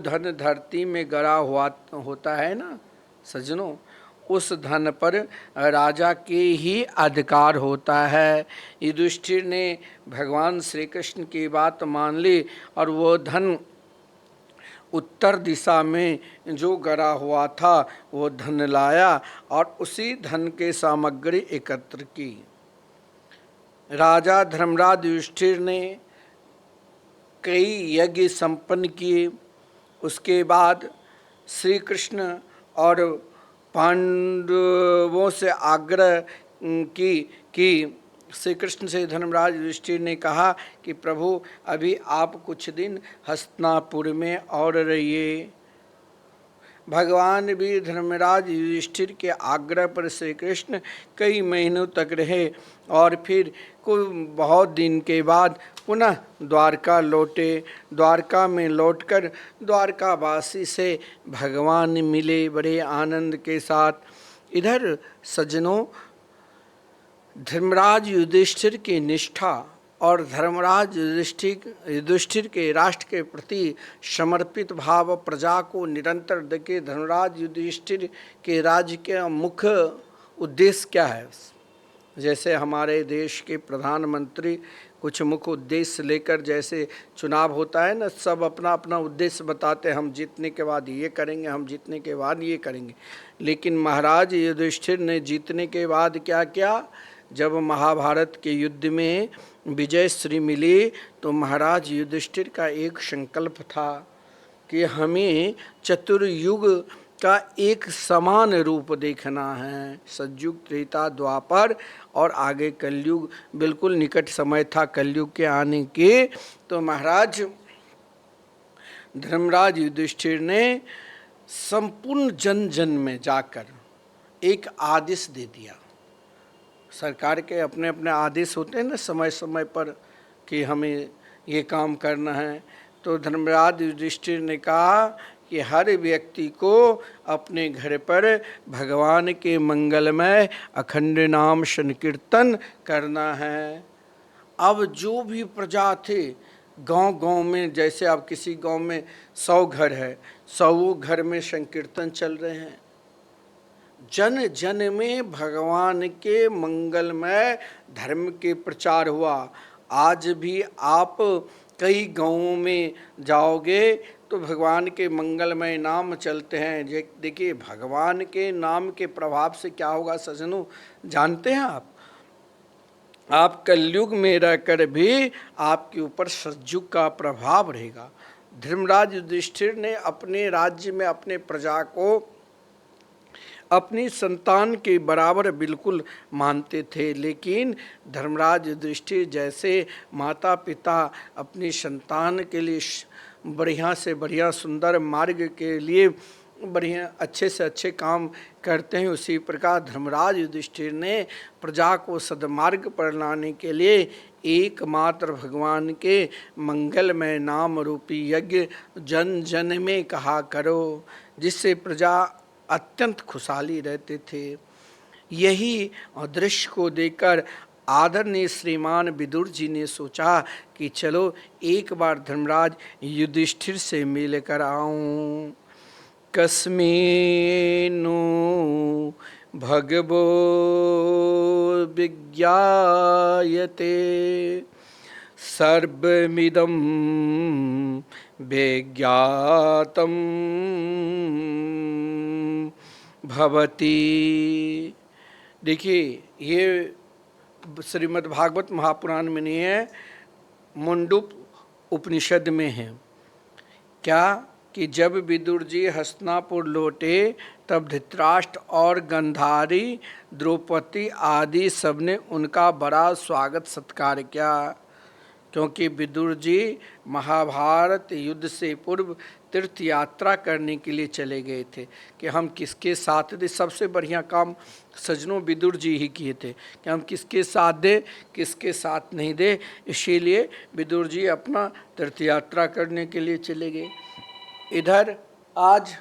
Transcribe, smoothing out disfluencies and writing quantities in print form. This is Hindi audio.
धन धरती में गड़ा हुआ होता है ना सज्जनों, उस धन पर राजा के ही अधिकार होता है। युधिष्ठिर ने भगवान श्री कृष्ण की बात मान ली और वो धन उत्तर दिशा में जो गड़ा हुआ था वो धन लाया और उसी धन के सामग्री एकत्र की। राजा धर्मराज युधिष्ठिर ने कई यज्ञ संपन्न किए। उसके बाद श्री कृष्ण और पांडवों से आग्रह की कि श्री कृष्ण से धर्मराज युधिष्ठिर ने कहा कि प्रभु अभी आप कुछ दिन हस्तिनापुर में और रहिए। भगवान भी धर्मराज युधिष्ठिर के आग्रह पर श्री कृष्ण कई महीनों तक रहे और फिर बहुत दिन के बाद पुनः द्वारका लौटे। द्वारका में लौटकर द्वारकावासी से भगवान मिले बड़े आनंद के साथ। इधर सज्जनों, धर्मराज युधिष्ठिर की निष्ठा और धर्मराज युधिष्ठिर के राष्ट्र के प्रति समर्पित भाव प्रजा को निरंतर देखे। धर्मराज युधिष्ठिर के राज्य के मुख्य उद्देश्य क्या है? जैसे हमारे देश के प्रधानमंत्री कुछ मुख्य उद्देश्य लेकर, जैसे चुनाव होता है ना, सब अपना अपना उद्देश्य बताते हैं, हम जीतने के बाद ये करेंगे, हम जीतने के बाद ये करेंगे। लेकिन महाराज युधिष्ठिर ने जीतने के बाद क्या किया? जब महाभारत के युद्ध में विजय श्री मिली तो महाराज युधिष्ठिर का एक संकल्प था कि हमें चतुर्युग का एक समान रूप देखना है। सतयुग, त्रेता, द्वापर और आगे कलयुग, बिल्कुल निकट समय था कलयुग के आने के। तो महाराज धर्मराज युधिष्ठिर ने संपूर्ण जन जन में जाकर एक आदेश दे दिया। सरकार के अपने अपने आदेश होते हैं ना समय समय पर कि हमें ये काम करना है। तो धर्मराज युधिष्ठिर ने कहा कि हर व्यक्ति को अपने घर पर भगवान के मंगलमय अखंड नाम संकीर्तन करना है। अब जो भी प्रजा थे गांव-गांव में, जैसे अब किसी गांव में 100 घर है, 100 घर में संकीर्तन चल रहे हैं। जन जन में भगवान के मंगलमय धर्म के प्रचार हुआ। आज भी आप कई गांवों में जाओगे तो भगवान के मंगलमय नाम चलते हैं। देखिए भगवान के नाम के प्रभाव से क्या होगा सज्जनों, जानते हैं आप कलयुग में रहकर भी आपके ऊपर सतयुग का प्रभाव रहेगा। धर्मराज युधिष्ठिर ने अपने राज्य में अपने प्रजा को अपनी संतान के बराबर बिल्कुल मानते थे, लेकिन धर्मराज युधिष्ठिर जैसे माता पिता अपनी संतान के लिए बढ़िया से बढ़िया सुंदर मार्ग के लिए बढ़िया अच्छे से अच्छे काम करते हैं, उसी प्रकार धर्मराज युधिष्ठिर ने प्रजा को सद्मार्ग पर लाने के लिए एकमात्र भगवान के मंगलमय नाम रूपी यज्ञ जन जन में कहा करो, जिससे प्रजा अत्यंत खुशहाली रहते थे। यही दृश्य को देखकर आदरणीय श्रीमान विदुर जी ने सोचा कि चलो एक बार धर्मराज युधिष्ठिर से मिल कर आऊं। कस्मिनु भगवो विज्ञायते सर्वमिदं विज्ञातम् भवति। देखिए ये श्रीमद् भागवत महापुराण में नहीं है, मुंडुक उपनिषद में है। क्या कि जब विदुर जी हस्तिनापुर लौटे तब धृतराष्ट्र और गंधारी, द्रौपदी आदि सबने उनका बड़ा स्वागत सत्कार किया, क्योंकि विदुर जी महाभारत युद्ध से पूर्व तीर्थ यात्रा करने के लिए चले गए थे कि हम किसके साथ दे। सबसे बढ़िया काम सज्जनों विदुर जी ही किए थे कि हम किसके साथ दे किसके साथ नहीं दे। इसीलिए विदुर जी अपना तीर्थ यात्रा करने के लिए चले गए। इधर आज